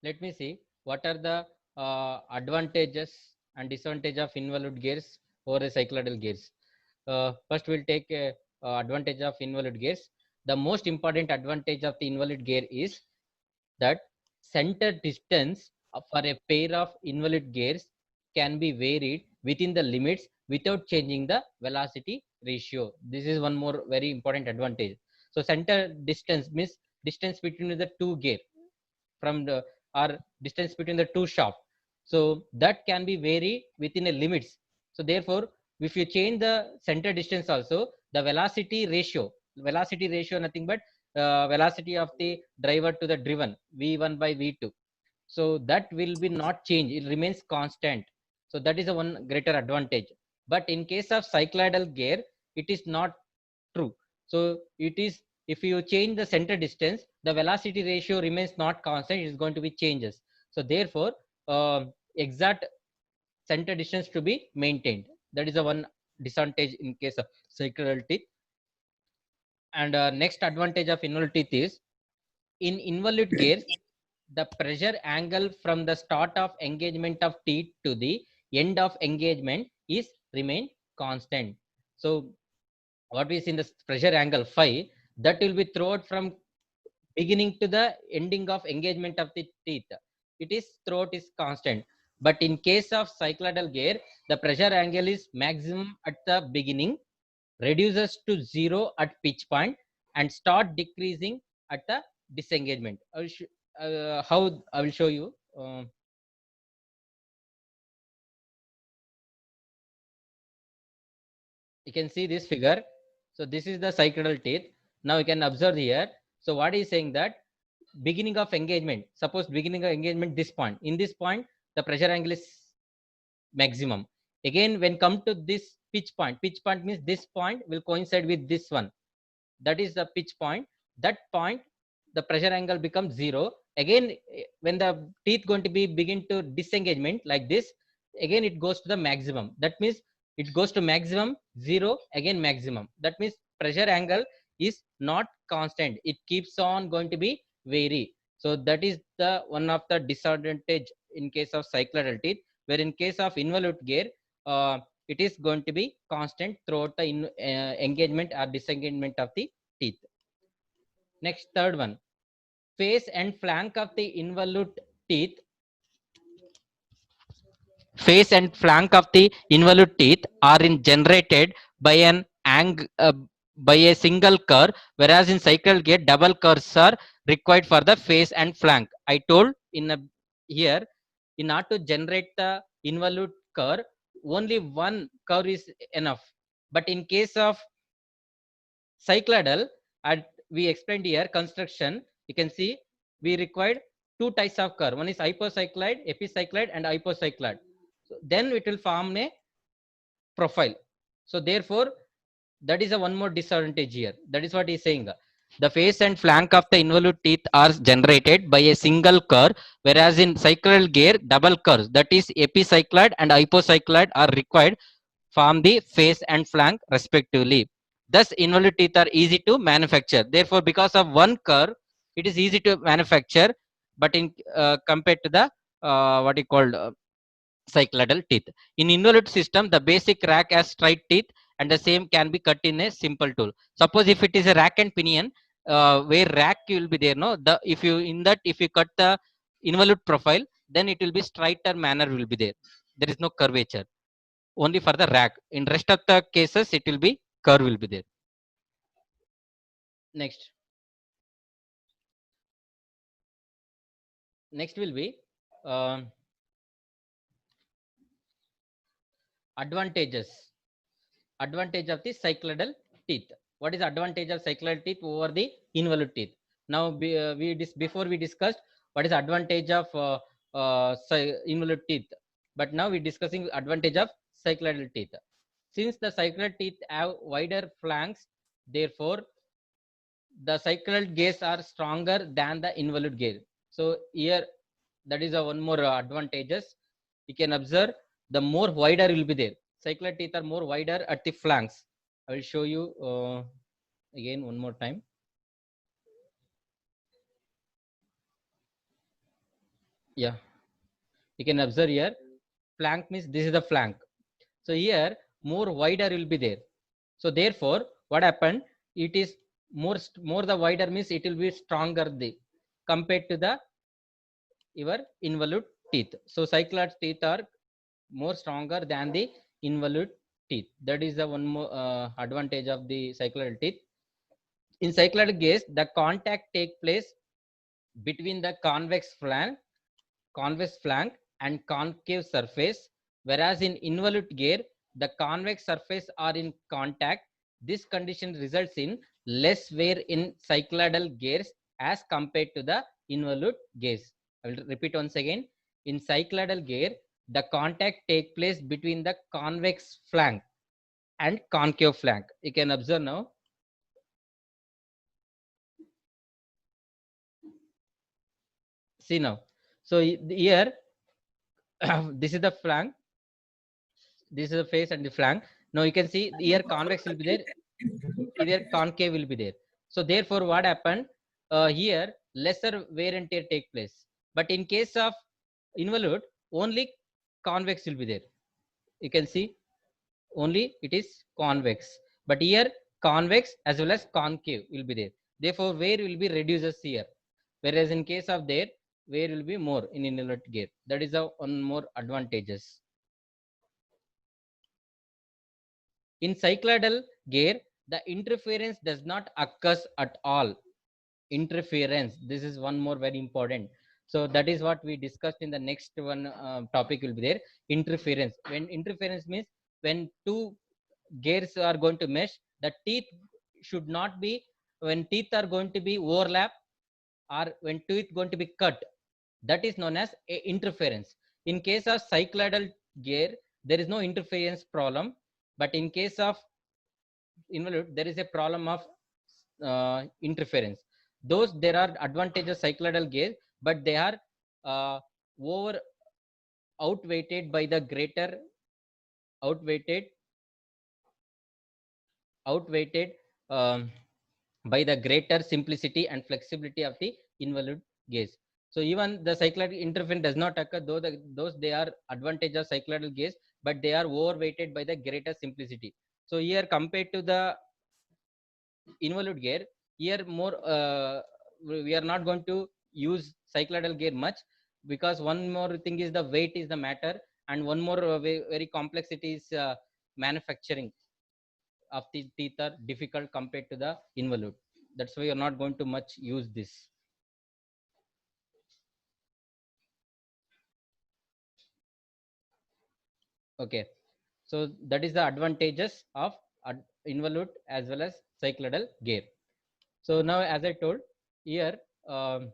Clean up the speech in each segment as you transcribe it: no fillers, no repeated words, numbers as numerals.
let me see what are the advantages and disadvantage of involute gears over the cyclodal gears. First we'll take advantage of involute gears. The most important advantage of the involute gear is that center distance for a pair of involute gears can be varied within the limits without changing the velocity ratio. This is one more very important advantage. So center distance means distance between the two gear from the or distance between the two shaft. So that can be varied within a limits. So therefore, if you change the center distance also, the velocity ratio nothing but velocity of the driver to the driven v1 by v2. So that will be not change, it remains constant. So that is a one greater advantage. But in case of cycloidal gear, it is not true. So it is, if you change the center distance, the velocity ratio remains not constant, it is going to be changes. So therefore, exact center distance to be maintained. That is the one disadvantage in case of cycloidal teeth. And next advantage of involute teeth is, in involute gears, the pressure angle from the start of engagement of teeth to the end of engagement is remain constant. So what we see in the pressure angle phi, that will be throughout from beginning to the ending of engagement of the teeth, it is throughout is constant. But in case of cycloidal gear, the pressure angle is maximum at the beginning, reduces to zero at pitch point, and start decreasing at the disengagement. How I will show you. You can see this figure. So this is the cycloidal teeth. Now you can observe here. So what is saying that beginning of engagement, suppose beginning of engagement this point, in this point the pressure angle is maximum. Again when come to this pitch point means this point will coincide with this one, that is the pitch point. That point the pressure angle becomes zero. Again when the teeth going to be begin to disengagement like this, again it goes to the maximum. That means it goes to maximum, zero, again maximum. That means pressure angle is not constant, it keeps on going to be vary. So that is the one of the disadvantage in case of cycloidal teeth, where in case of involute gear, it is going to be constant throughout the engagement or disengagement of the teeth. Next, third one, face and flank of the involute teeth. Face and flank of the involute teeth are generated by an by a single curve, whereas in cycloidal gear double curves are required for the face and flank. I told in here, in order to generate the involute curve, only one curve is enough. But in case of cycloidal, and we explained here construction, you can see we required two types of curve. One is hypocycloid, epicycloid, and hypocycloid. So then it will form a profile. So therefore, that is a one more disadvantage here. That is what he's saying. The face and flank of the involute teeth are generated by a single curve, whereas in cycloidal gear, double curves, that is epicycloid and hypocycloid, are required form the face and flank respectively. Thus, involute teeth are easy to manufacture. Therefore, because of one curve, it is easy to manufacture. But in compared to the what you called cycloidal teeth. In involute system, the basic rack has straight teeth, and the same can be cut in a simple tool. Suppose if it is a rack and pinion, where rack will be there, no, the if you in that if you cut the involute profile, then it will be straighter manner will be there. There is no curvature. Only for the rack. In rest of the cases, it will be curve will be there. Next. Next will be um, advantages. Advantage of the cycloidal teeth. What is the advantage of cycloidal teeth over the involute teeth? Now before we discussed what is the advantage of involute teeth, but now we're discussing advantage of cycloidal teeth. Since the cycloidal teeth have wider flanks, therefore the cycloidal gears are stronger than the involute gear. So here that is a one more advantages. You can observe the more wider will be there. Cycloidal teeth are more wider at the flanks. I will show you again one more time. Yeah, you can observe here. Flank means this is the flank. So here more wider will be there. So therefore, what happened? It is more the wider means it will be stronger the compared to the your involute teeth. So cycloid teeth are more stronger than the involute teeth. That is the one more advantage of the cycloid teeth. In cycloid gaze, the contact take place between the convex flank and concave surface, whereas in involute gear, the convex surface are in contact. This condition results in less wear in cycloidal gears as compared to the involute gears. I will repeat once again. In cycloidal gear, the contact take place between the convex flank and concave flank. You can observe now. See now. So here, this is the flank, this is the face and the flank. Now you can see here convex will be there, here concave will be there. So therefore what happened, here lesser wear and tear take place, but in case of involute only convex will be there. You can see only it is convex, but here convex as well as concave will be there. Therefore wear will be reduces here, whereas in case of there wear will be more in involute gear. That is a one more advantages. In cycloidal gear, the interference does not occur at all. Interference. This is one more very important. So that is what we discussed in the next one topic will be there. Interference. When interference means when two gears are going to mesh, the teeth should not be, when teeth are going to be overlap or when teeth going to be cut, that is known as a interference. In case of cycloidal gear, there is no interference problem, but in case of involute there is a problem of interference. Those there are advantages cycloidal gear, but they are uh, over outweighted by the greater outweighted outweighted um, by the greater simplicity and flexibility of the involute gaze. So even the cycloidal interference does not occur, though those they are advantage of cycloidal gaze, but they are overweighted by the greater simplicity. So here compared to the involute gear, here more we are not going to use cycloidal gear much, because one more thing is the weight is the matter, and one more very complexity is manufacturing of the teeth are difficult compared to the involute. That's why you're not going to much use this. Okay, so that is the advantages of involute as well as cycloidal gear. So now as I told here, um,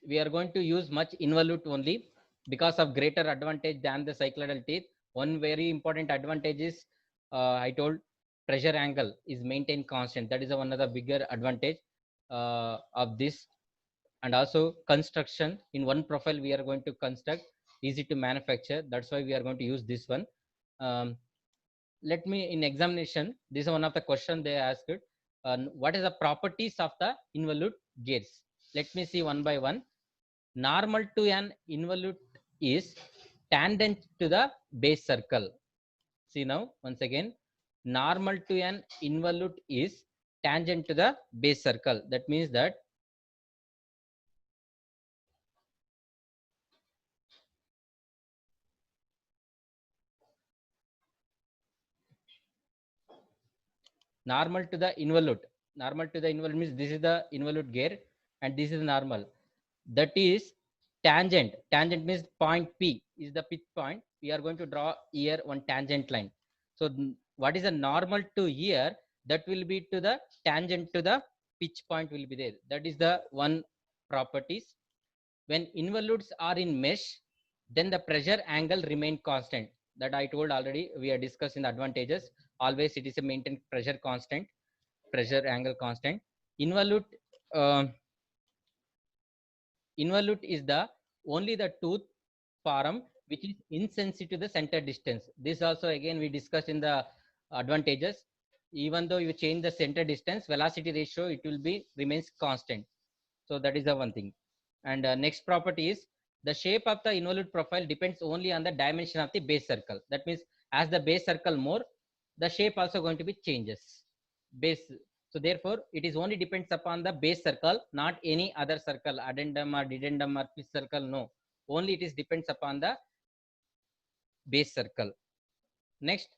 we are going to use much involute only because of greater advantage than the cycloidal teeth. One very important advantage is I told pressure angle is maintained constant. That is one of the bigger advantage of this. And also construction in one profile we are going to construct easy to manufacture. That's why we are going to use this one. Let me in examination, this is one of the question they asked. What is the properties of the involute gears? Let me see one by one. Normal to an involute is tangent to the base circle. See now, once again, normal to an involute is tangent to the base circle. That means that normal to the involute. Normal to the involute means this is the involute gear and this is normal. That is tangent. Tangent means point P is the pitch point. We are going to draw here one tangent line. So what is the normal to here? That will be to the tangent to the pitch point will be there. That is the one properties. When involutes are in mesh, then the pressure angle remain constant. That I told already. We are discussing the advantages. Always it is a maintained pressure constant, pressure angle constant. Involute. Uh, Involute is the only the tooth form which is insensitive to the center distance. This also again we discussed in the advantages. even though you change the center distance, velocity ratio, it will be remains constant. So that is the one thing. And next property is the shape of the involute profile depends only on the dimension of the base circle. That means as the base circle more, the shape also going to be changes. Base. So therefore, it is only depends upon the base circle, not any other circle, addendum or dedendum or pitch circle. No, only it is depends upon the base circle. Next,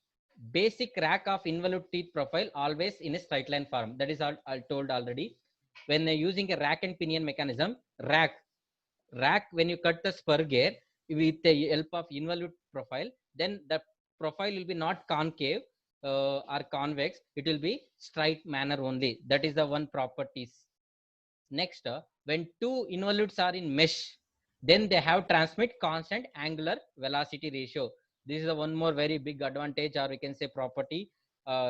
basic rack of involute teeth profile always in a straight line form. That is all I told already. When using a rack and pinion mechanism, rack when you cut the spur gear with the help of involute profile, then the profile will be not concave or convex. It will be straight manner only. That is the one properties. Next, when two involutes are in mesh, then they have transmit constant angular velocity ratio. This is a one more very big advantage, or we can say property,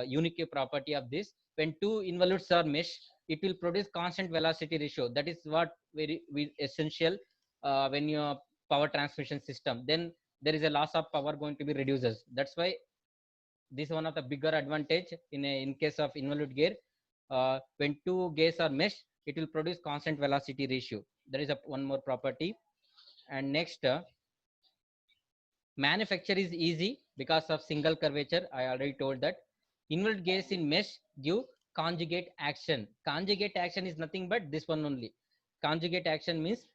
unique property of this. When two involutes are mesh, it will produce constant velocity ratio. That is what very essential when you power transmission system. Then there is a loss of power going to be reduces. That's why this is one of the bigger advantage in case of involute gear. When two gears are meshed, it will produce constant velocity ratio. There is a one more property. And next, manufacture is easy because of single curvature. I already told that. Involute gears in mesh give conjugate action. Conjugate action is nothing but this one only. Conjugate action means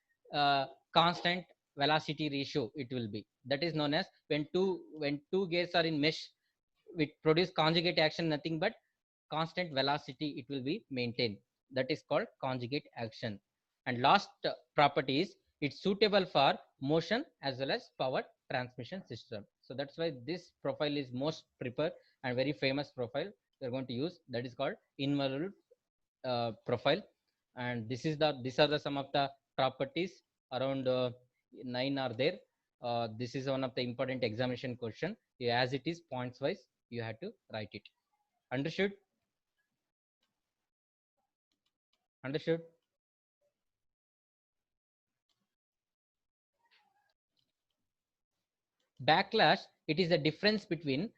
constant velocity ratio. It will be, that is known as when two gears are in mesh, it produce conjugate action, nothing but constant velocity it will be maintained. That is called conjugate action. And last property is it's suitable for motion as well as power transmission system. So that's why this profile is most preferred and very famous profile we're going to use. That is called involute profile. And these are the some of the properties. Around 9 are there. This is one of the important examination question. As it is points wise, you have to write it. Understood? Understood? Backlash, it is the difference between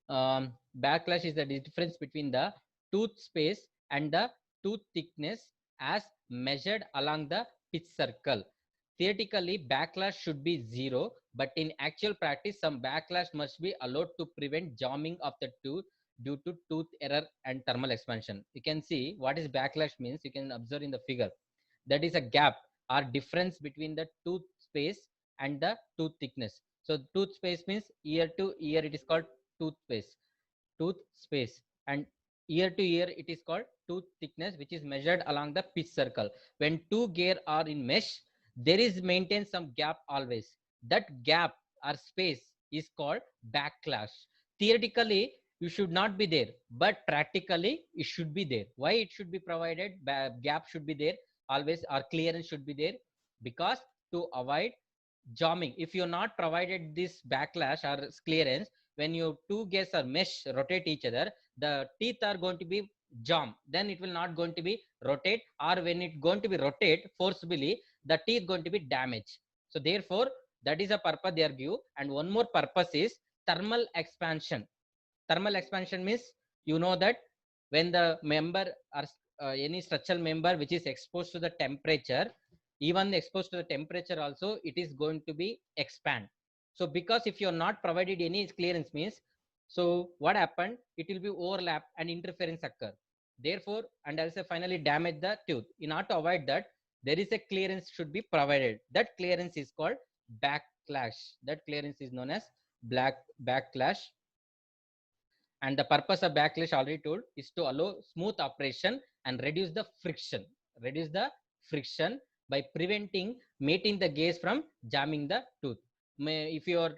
backlash is the difference between the tooth space and the tooth thickness as measured along the pitch circle. Theoretically, backlash should be zero, but in actual practice, some backlash must be allowed to prevent jamming of the tooth due to tooth error and thermal expansion. You can see what is backlash means. You can observe in the figure. That is a gap or difference between the tooth space and the tooth thickness. So tooth space means ear to ear, it is called tooth space. Tooth space, and ear to ear it is called tooth thickness, which is measured along the pitch circle. When two gear are in mesh, there is maintained some gap always. That gap or space is called backlash. Theoretically, you should not be there, but practically it should be there. Why it should be provided? Gap should be there always, or clearance should be there, because to avoid jamming. If you're not provided this backlash or clearance, when your two gears are mesh rotate each other, the teeth are going to be jam. Then it will not going to be rotate, or when it going to be rotate forcibly, the teeth going to be damaged. So therefore, that is a purpose they are give. And one more purpose is thermal expansion. Thermal expansion means, you know that when the member or any structural member which is exposed to the temperature, even exposed to the temperature also, it is going to be expand. So because if you are not provided any clearance means, so what happened, it will be overlap and interference occur. Therefore, and also finally damage the tooth. In order to avoid that, there is a clearance should be provided. That clearance is called backlash. That clearance is known as backlash. And the purpose of backlash already told is to allow smooth operation and reduce the friction by preventing mating the gaze from jamming the tooth. If your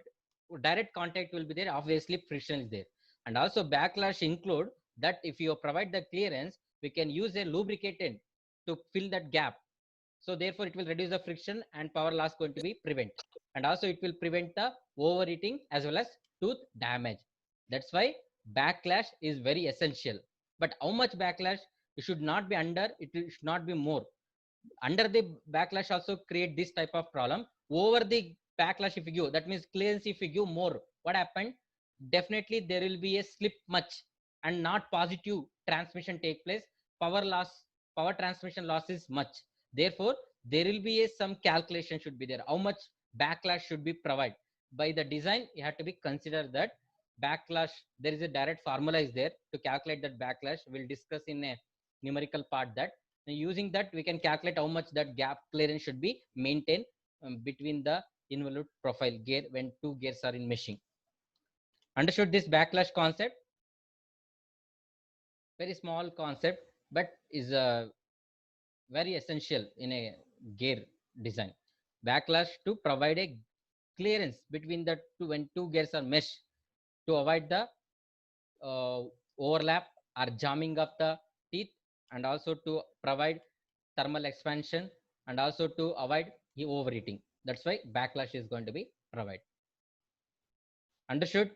direct contact will be there, obviously friction is there. And also backlash include that if you provide the clearance, we can use a lubricant to fill that gap. So therefore it will reduce the friction and power loss going to be prevent. And also it will prevent the overeating as well as tooth damage. That's why backlash is very essential. But how much backlash? It should not be under, it should not be more. Under the backlash also create this type of problem. Over the backlash if you give, that means clearance if you give more, what happened? Definitely there will be a slip much, and not positive transmission take place, power transmission loss is much. Therefore, there will be some calculation should be there. How much backlash should be provided by the design? You have to be consider that backlash. There is a direct formula is there to calculate that backlash. We'll discuss in a numerical part that using that we can calculate how much that gap clearance should be maintained between the involute profile gear when two gears are in meshing. Understood this backlash concept? Very small concept, but is very essential in a gear design. Backlash to provide a clearance between the two when two gears are meshed to avoid the overlap or jamming of the teeth, and also to provide thermal expansion, and also to avoid overheating. That's why backlash is going to be provided. Understood?